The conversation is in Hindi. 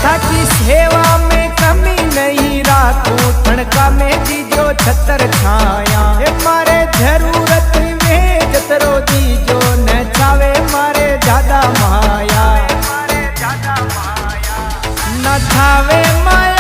थाकी सेवा में कमी नहीं राखूं ठणका में दीजो छतर छाया मारे जरूरत में जतरो दीजो न छावे मारे ज्यादा माया न छावे माया